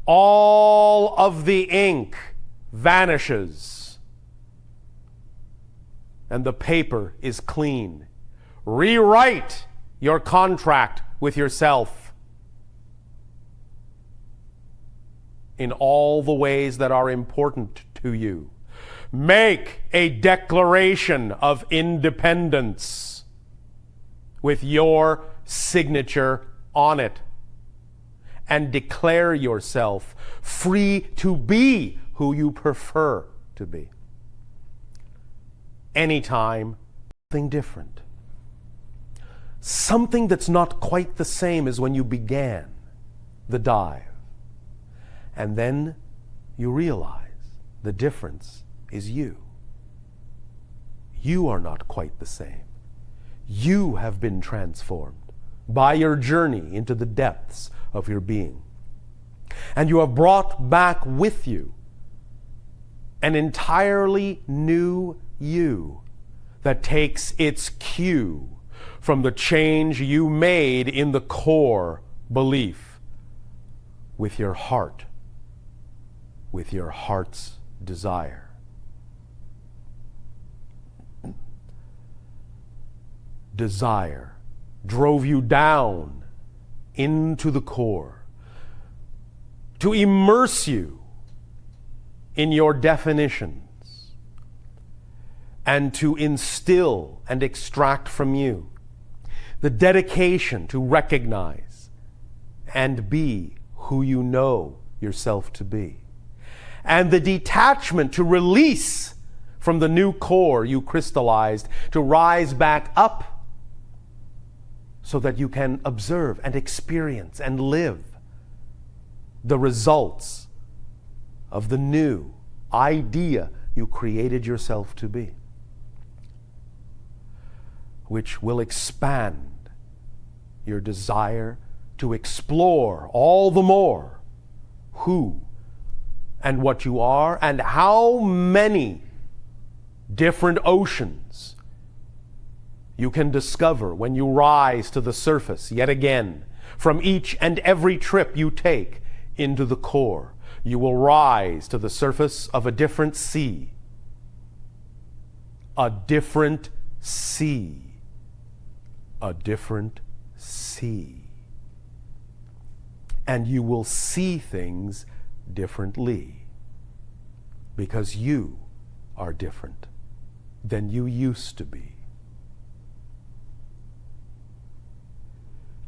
All of the ink vanishes, and the paper is clean. Rewrite your contract with yourself in all the ways that are important to you. Make a declaration of independence with your signature on it, and declare yourself free to be who you prefer to be. Anytime, something different. Something that's not quite the same as when you began the dive. And then you realize the difference is you. You are not quite the same. You have been transformed by your journey into the depths of your being. And you have brought back with you an entirely new you that takes its cue from the change you made in the core belief with your heart, with your heart's desire. Desire drove you down into the core to immerse you in your definitions and to instill and extract from you the dedication to recognize and be who you know yourself to be, and the detachment to release from the new core you crystallized, to rise back up so that you can observe and experience and live the results of the new idea you created yourself to be, which will expand your desire to explore all the more who and what you are, and how many different oceans you can discover when you rise to the surface yet again. From each and every trip you take into the core, you will rise to the surface of a different sea. A different sea. A different sea. And you will see things differently, because you are different than you used to be.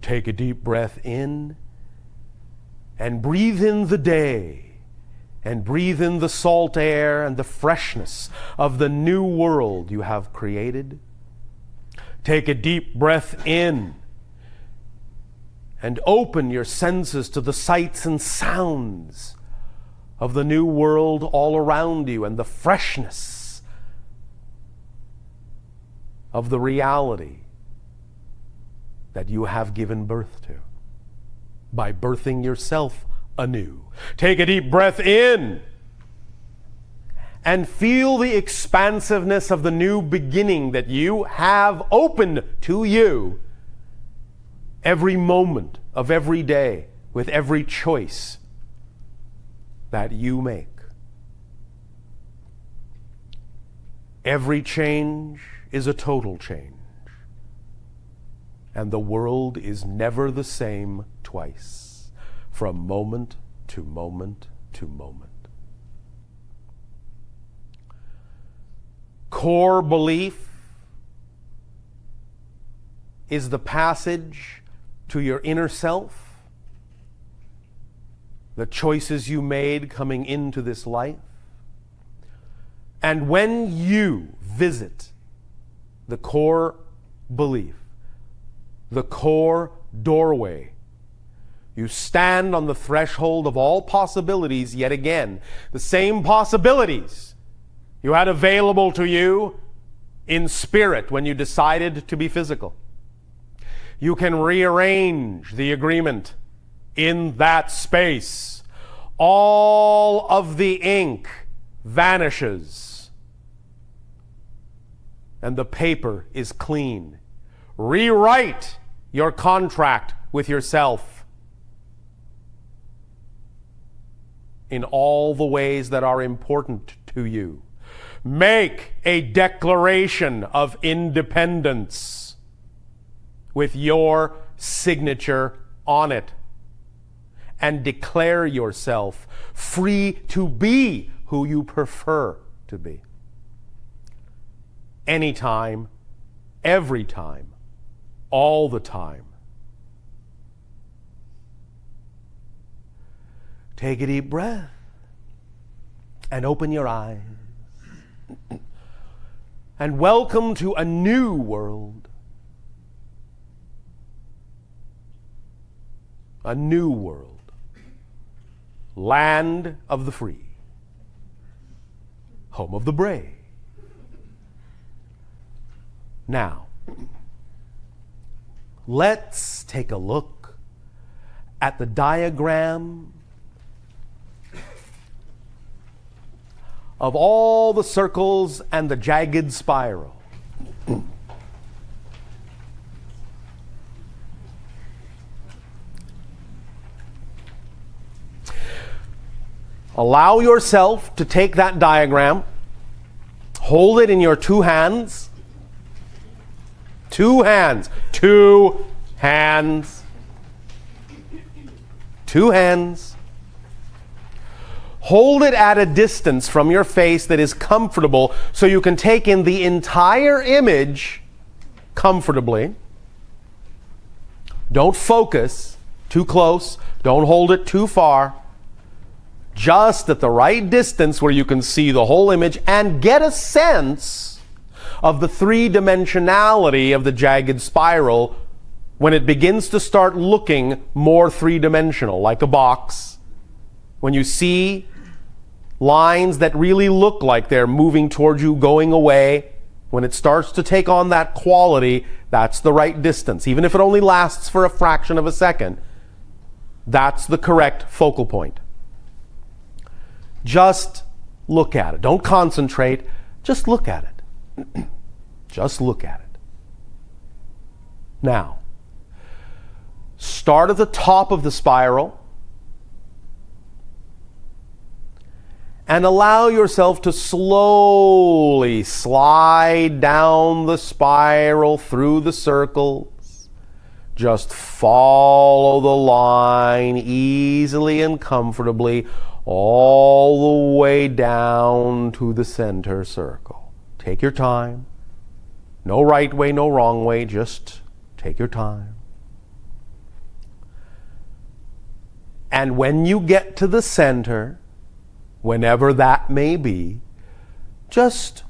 Take a deep breath in and breathe in the day, and breathe in the salt air and the freshness of the new world you have created. Take a deep breath in and open your senses to the sights and sounds of the new world all around you, and the freshness of the reality that you have given birth to by birthing yourself anew. Take a deep breath in and feel the expansiveness of the new beginning that you have opened to you every moment of every day, with every choice that you make. Every change is a total change, and the world is never the same twice, from moment to moment to moment. Core belief is the passage to your inner self, the choices you made coming into this life. And when you visit the core belief, the core doorway, you stand on the threshold of all possibilities yet again, the same possibilities you had available to you in spirit when you decided to be physical. You can rearrange the agreement in that space. All of the ink vanishes, and the paper is clean. Rewrite your contract with yourself in all the ways that are important to you. Make a declaration of independence with your signature on it, and declare yourself free to be who you prefer to be. Anytime, every time, all the time. Take a deep breath and open your eyes. And welcome to a new world. A new world. Land of the free. Home of the brave. Now, let's take a look at the diagram of all the circles and the jagged spiral. Allow yourself to take that diagram, hold it in your two hands. Two hands. Two hands. Two hands. Hold it at a distance from your face that is comfortable so you can take in the entire image comfortably. Don't focus too close. Don't hold it too far. Just at the right distance where you can see the whole image and get a sense of the three-dimensionality of the jagged spiral when it begins to start looking more three-dimensional, like a box. When you see lines that really look like they're moving towards you, going away, when it starts to take on that quality, that's the right distance. Even if it only lasts for a fraction of a second, that's the correct focal point. Just look at it. Don't concentrate. Just look at it. Just look at it. Now, start at the top of the spiral and allow yourself to slowly slide down the spiral through the circles. Just follow the line easily and comfortably all the way down to the center circle. Take your time. No right way, no wrong way. Just take your time. And when you get to the center, whenever that may be, just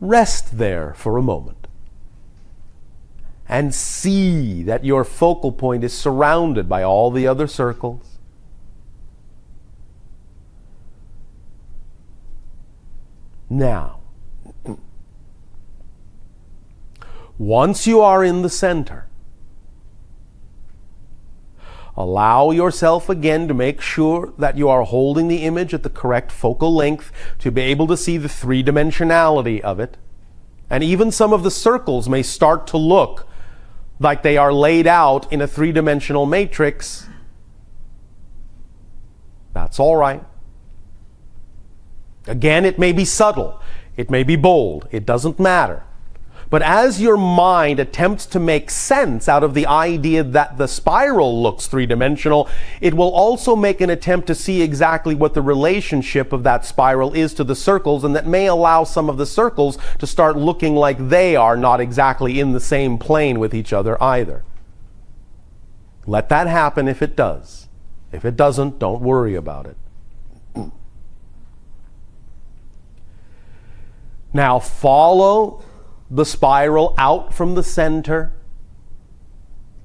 rest there for a moment. And see that your focal point is surrounded by all the other circles. Now, once you are in the center, allow yourself again to make sure that you are holding the image at the correct focal length to be able to see the three-dimensionality of it. And even some of the circles may start to look like they are laid out in a three-dimensional matrix. That's all right. Again, it may be subtle, it may be bold, it doesn't matter. But as your mind attempts to make sense out of the idea that the spiral looks three-dimensional, it will also make an attempt to see exactly what the relationship of that spiral is to the circles, and that may allow some of the circles to start looking like they are not exactly in the same plane with each other either. Let that happen if it does. If it doesn't, don't worry about it. Now follow the spiral out from the center.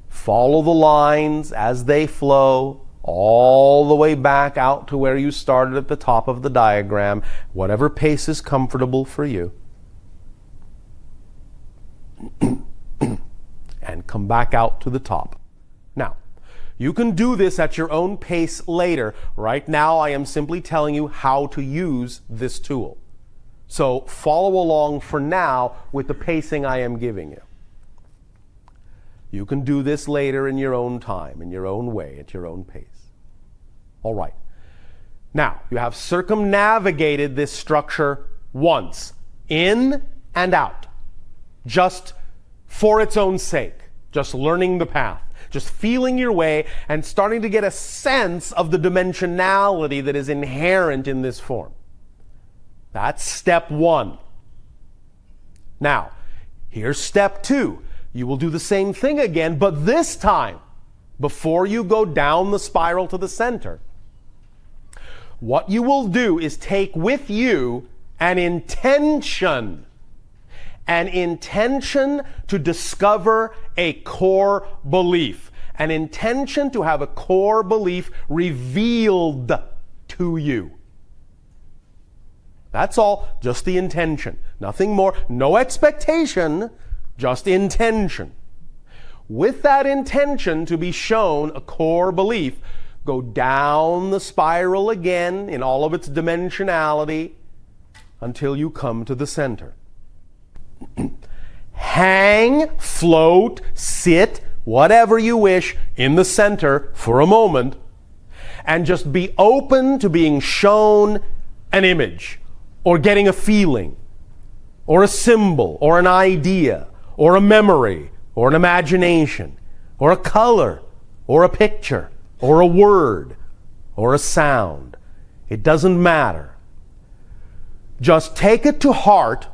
Follow the lines as they flow all the way back out to where you started at the top of the diagram, whatever pace is comfortable for you. And come back out to the top. Now, you can do this at your own pace later. Right now, I am simply telling you how to use this tool. So follow along for now with the pacing I am giving you. You can do this later in your own time, in your own way, at your own pace. All right. Now, you have circumnavigated this structure once, in and out, just for its own sake, just learning the path, just feeling your way and starting to get a sense of the dimensionality that is inherent in this form. That's step one. Now, here's step two. You will do the same thing again, but this time, before you go down the spiral to the center, what you will do is take with you an intention to discover a core belief, an intention to have a core belief revealed to you. That's all, just the intention. Nothing more, no expectation, just intention. With that intention to be shown a core belief, go down the spiral again in all of its dimensionality until you come to the center. Hang, float, sit, whatever you wish in the center for a moment, and just be open to being shown an image, or getting a feeling, or a symbol, or an idea, or a memory, or an imagination, or a color, or a picture, or a word, or a sound. It doesn't matter. Just take it to heart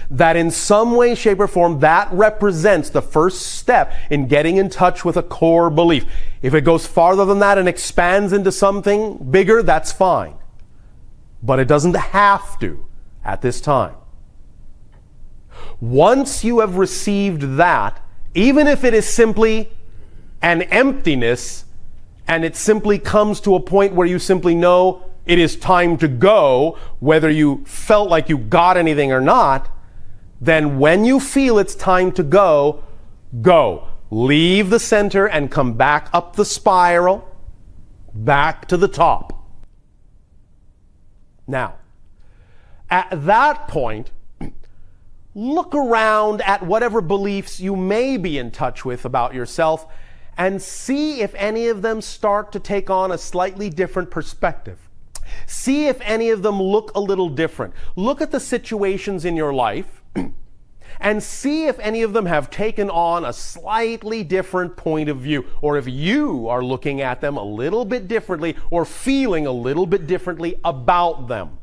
that in some way, shape, or form, that represents the first step in getting in touch with a core belief. If it goes farther than that and expands into something bigger, that's fine. But it doesn't have to at this time. Once you have received that, even if it is simply an emptiness, and it simply comes to a point where you simply know it is time to go, whether you felt like you got anything or not, then when you feel it's time to go, go. Leave the center and come back up the spiral, back to the top. Now, at that point, look around at whatever beliefs you may be in touch with about yourself and see if any of them start to take on a slightly different perspective. See if any of them look a little different. Look at the situations in your life and see if any of them have taken on a slightly different point of view, or if you are looking at them a little bit differently or feeling a little bit differently about them.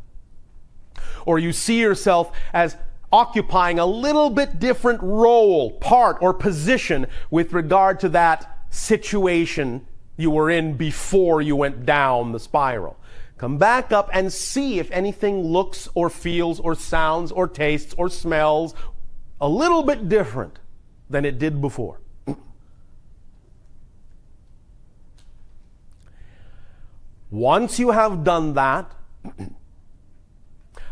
Or you see yourself as occupying a little bit different role, part, or position with regard to that situation you were in before you went down the spiral. Come back up and see if anything looks or feels or sounds or tastes or smells a little bit different than it did before. Once you have done that,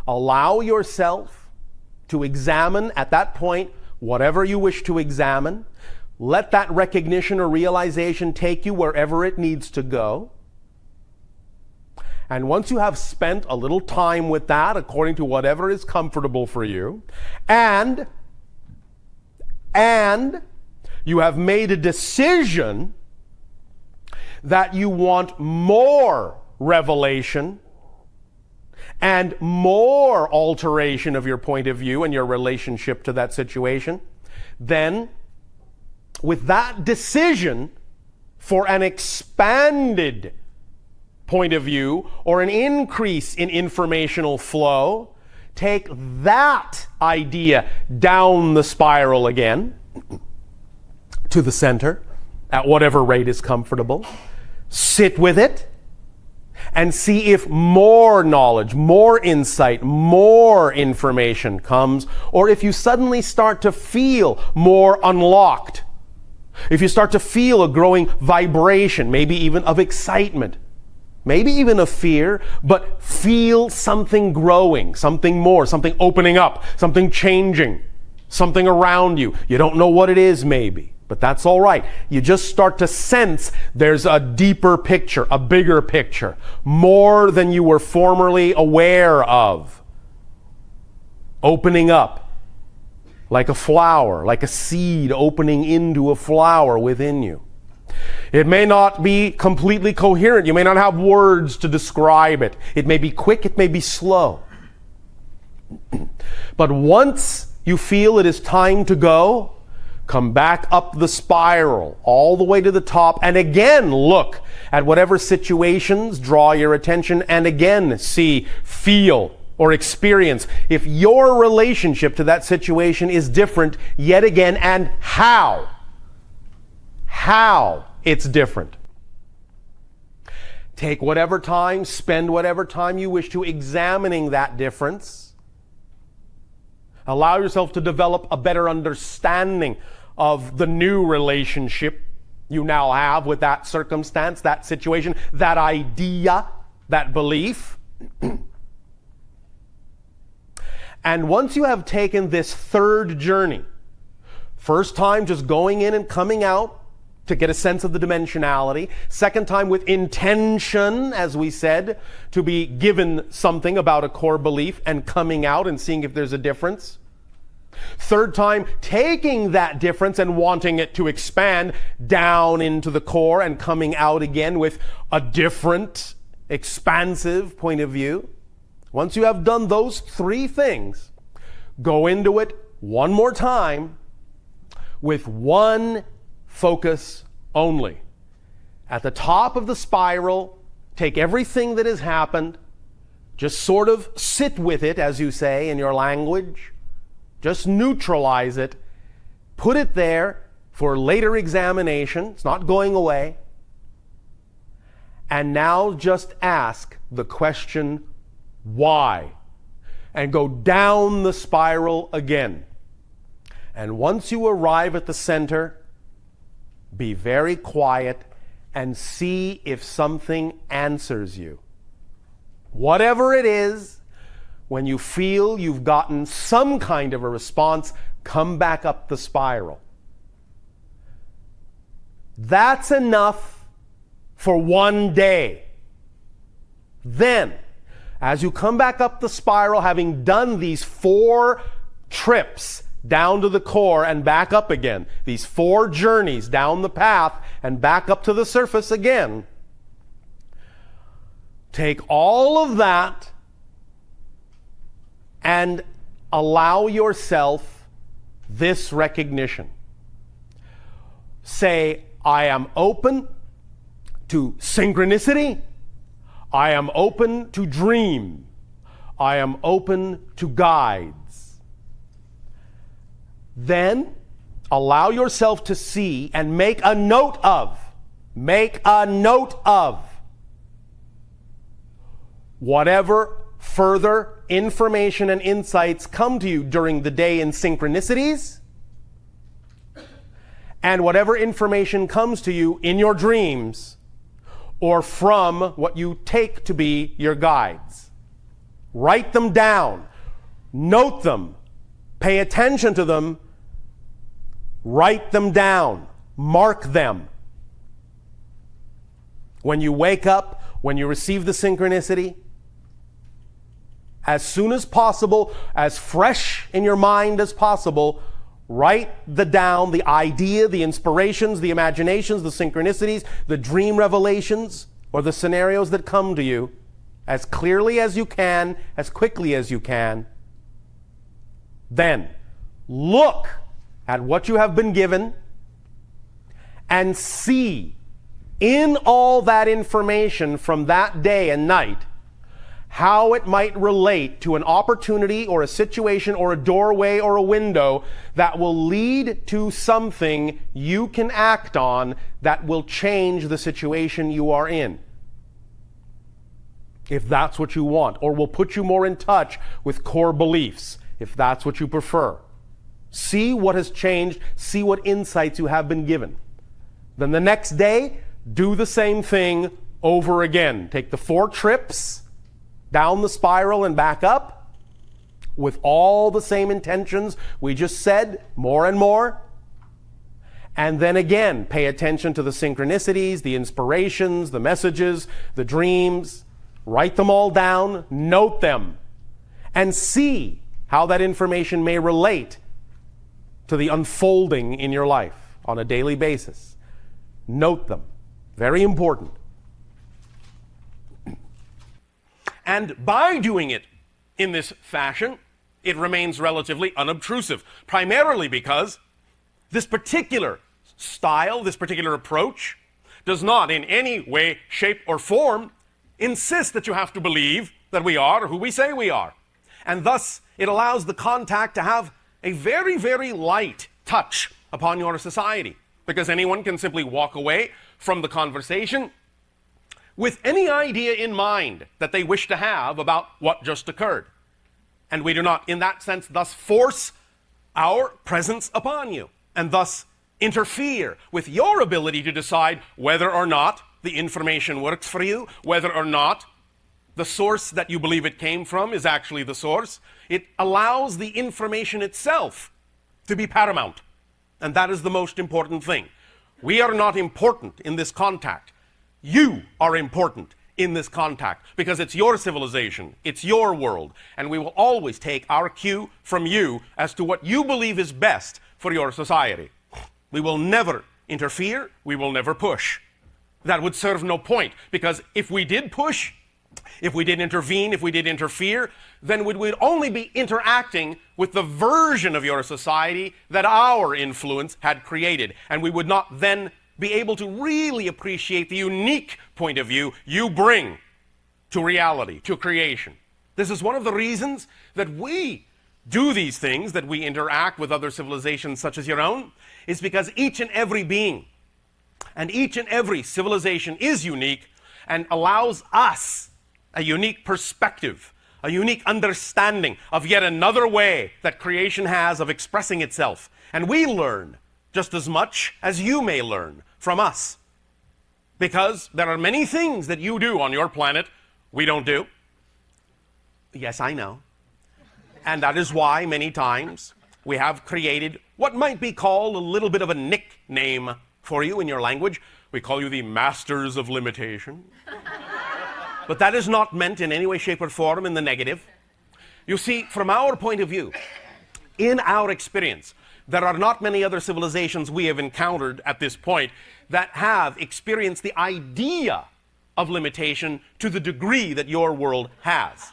allow yourself to examine at that point whatever you wish to examine. Let that recognition or realization take you wherever it needs to go. And once you have spent a little time with that, according to whatever is comfortable for you, and you have made a decision that you want more revelation and more alteration of your point of view and your relationship to that situation, then with that decision for an expanded point of view or an increase in informational flow, take that idea down the spiral again to the center at whatever rate is comfortable. Sit with it and see if more knowledge, more insight, more information comes, or if you suddenly start to feel more unlocked. If you start to feel a growing vibration, maybe even of excitement, maybe even of fear, but feel something growing, something more, something opening up, something changing, something around you. You don't know what it is maybe, but that's all right. You just start to sense there's a deeper picture, a bigger picture, more than you were formerly aware of. Opening up. Like a flower, like a seed opening into a flower within you. It may not be completely coherent. You may not have words to describe it. It may be quick, it may be slow. But once you feel it is time to go, come back up the spiral all the way to the top, and again look at whatever situations draw your attention, and again see, feel, or experience if your relationship to that situation is different yet again, and how it's different. Take whatever time, spend whatever time you wish to examining that difference. Allow yourself to develop a better understanding of the new relationship you now have with that circumstance, that situation, that idea, that belief. And once you have taken this third journey, first time just going in and coming out to get a sense of the dimensionality, second time with intention, as we said, to be given something about a core belief and coming out and seeing if there's a difference. Third time, taking that difference and wanting it to expand down into the core and coming out again with a different, expansive point of view. Once you have done those three things, go into it one more time with one focus only. At the top of the spiral, take everything that has happened, just sort of sit with it, as you say in your language. Just neutralize it, put it there for later examination. It's not going away. And now just ask the question, why? And go down the spiral again. And once you arrive at the center, be very quiet and see if something answers you. Whatever it is, when you feel you've gotten some kind of a response, come back up the spiral. That's enough for one day. Then, as you come back up the spiral, having done these 4 trips down to the core and back up again, these 4 journeys down the path and back up to the surface again, take all of that and allow yourself this recognition. Say, I am open to synchronicity. I am open to dream. I am open to guides. Then allow yourself to see and make a note of whatever further information and insights come to you during the day in synchronicities, and whatever information comes to you in your dreams or from what you take to be your guides. Write them down, note them, pay attention to them, write them down, mark them. When you wake up, when you receive the synchronicity, as soon as possible, as fresh in your mind as possible, write down the idea, the inspirations, the imaginations, the synchronicities, the dream revelations, or the scenarios that come to you as clearly as you can, as quickly as you can. Then look at what you have been given and see in all that information from that day and night how it might relate to an opportunity or a situation or a doorway or a window that will lead to something you can act on that will change the situation you are in. If that's what you want, or will put you more in touch with core beliefs, if that's what you prefer. See what has changed, see what insights you have been given. Then the next day, do the same thing over again. Take the 4 trips down the spiral and back up with all the same intentions we just said, more and more. And then again, pay attention to the synchronicities, the inspirations, the messages, the dreams. Write them all down, note them, and see how that information may relate to the unfolding in your life on a daily basis. Note them. Very important. And by doing it in this fashion, it remains relatively unobtrusive, primarily because this particular style, this particular approach, does not in any way, shape, or form insist that you have to believe that we are who we say we are. And thus, it allows the contact to have a very, very light touch upon your society, because anyone can simply walk away from the conversation with any idea in mind that they wish to have about what just occurred. And we do not, in that sense, thus force our presence upon you, and thus interfere with your ability to decide whether or not the information works for you, whether or not the source that you believe it came from is actually the source. It allows the information itself to be paramount. And that is the most important thing. We are not important in this contact. You are important in this contact because it's your civilization, it's your world, and we will always take our cue from you as to what you believe is best for your society. We will never interfere, we will never push. That would serve no point, because if we did push, if we did intervene, if we did interfere, then we would only be interacting with the version of your society that our influence had created, and we would not then be able to really appreciate the unique point of view you bring to reality, to creation. This is one of the reasons that we do these things, that we interact with other civilizations such as your own, is because each and every being and each and every civilization is unique and allows us a unique perspective, a unique understanding of yet another way that creation has of expressing itself. And we learn just as much as you may learn from us. Because there are many things that you do on your planet we don't do. Yes, I know. And that is why many times we have created what might be called a little bit of a nickname for you in your language. We call you the masters of limitation. But that is not meant in any way, shape, or form in the negative. You see, from our point of view, in our experience, there are not many other civilizations we have encountered at this point that have experienced the idea of limitation to the degree that your world has.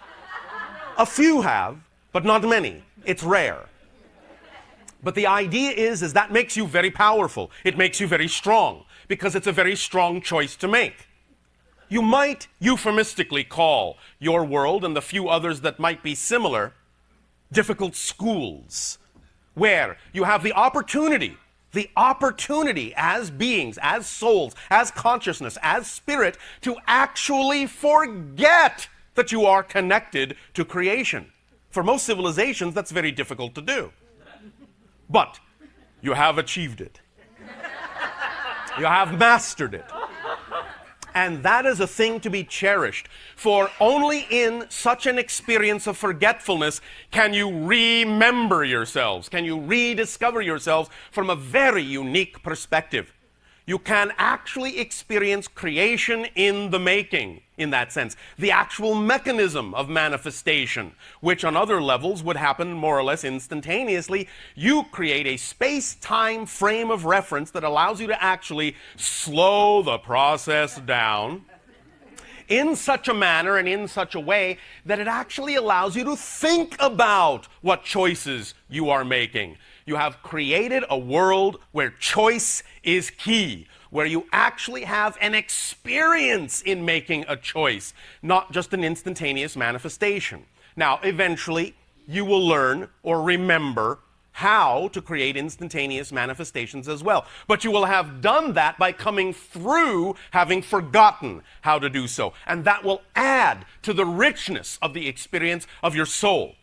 A few have, but not many. It's rare. But the idea is that makes you very powerful. It makes you very strong, because it's a very strong choice to make. You might euphemistically call your world and the few others that might be similar difficult schools, where you have the opportunity as beings, as souls, as consciousness, as spirit, to actually forget that you are connected to creation. For most civilizations, that's very difficult to do. But you have achieved it. You have mastered it. And that is a thing to be cherished. For only in such an experience of forgetfulness can you remember yourselves, can you rediscover yourselves from a very unique perspective. You can actually experience creation in the making, in that sense. The actual mechanism of manifestation, which on other levels would happen more or less instantaneously. You create a space-time frame of reference that allows you to actually slow the process down in such a manner and in such a way that it actually allows you to think about what choices you are making. You have created a world where choice is key, where you actually have an experience in making a choice, not just an instantaneous manifestation. Now, eventually, you will learn or remember how to create instantaneous manifestations as well. But you will have done that by coming through having forgotten how to do so. And that will add to the richness of the experience of your soul.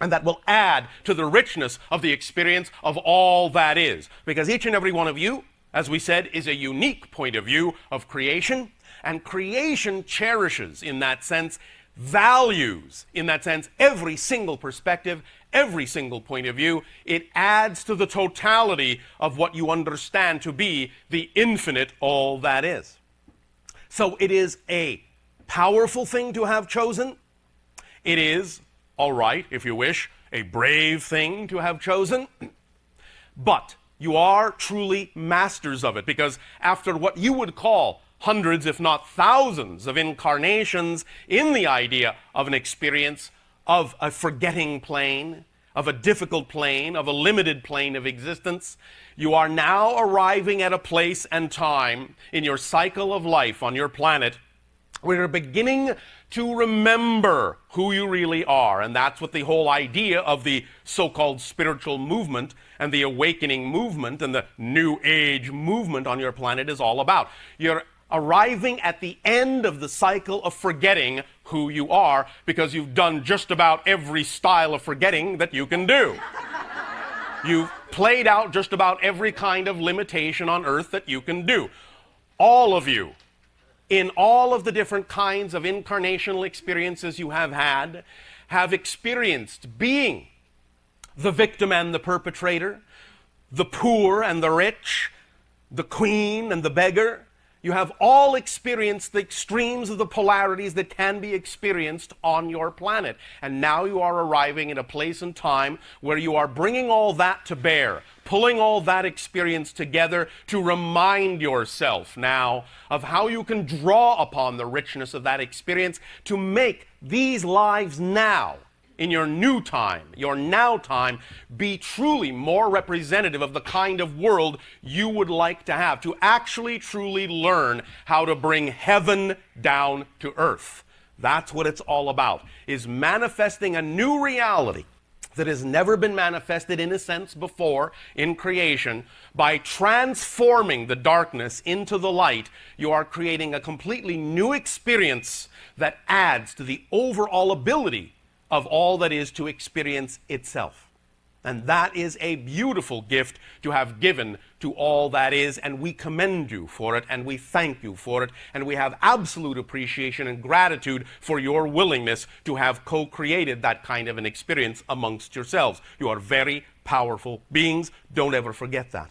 And that will add to the richness of the experience of all that is. Because each and every one of you, as we said, is a unique point of view of creation. And creation cherishes, in that sense, values, in that sense, every single perspective, every single point of view. It adds to the totality of what you understand to be the infinite all that is. So it is a powerful thing to have chosen. It is, all right, if you wish, a brave thing to have chosen. But You are truly masters of it, because after what you would call hundreds, if not thousands, of incarnations in the idea of an experience, of a forgetting plane, of a difficult plane, of a limited plane of existence, you are now arriving at a place and time in your cycle of life on your planet where you're beginning to remember who you really are. And that's what the whole idea of the so-called spiritual movement and the awakening movement and the New Age movement on your planet is all about. You're arriving at the end of the cycle of forgetting who you are, because you've done just about every style of forgetting that you can do. You've played out just about every kind of limitation on earth that you can do. All of you, in all of the different kinds of incarnational experiences you have had, have experienced being the victim and the perpetrator, the poor and the rich, the queen and the beggar. You have all experienced the extremes of the polarities that can be experienced on your planet. And now you are arriving at a place and time where you are bringing all that to bear, pulling all that experience together to remind yourself now of how you can draw upon the richness of that experience to make these lives now, in your new time, your now time, be truly more representative of the kind of world you would like to have, to actually truly learn how to bring heaven down to earth. That's what it's all about, is manifesting a new reality that has never been manifested in a sense before in creation. By transforming the darkness into the light, you are creating a completely new experience that adds to the overall ability of all that is to experience itself. And that is a beautiful gift to have given to all that is, and we commend you for it, and we thank you for it, and we have absolute appreciation and gratitude for your willingness to have co-created that kind of an experience amongst yourselves. You are very powerful beings. Don't ever forget that.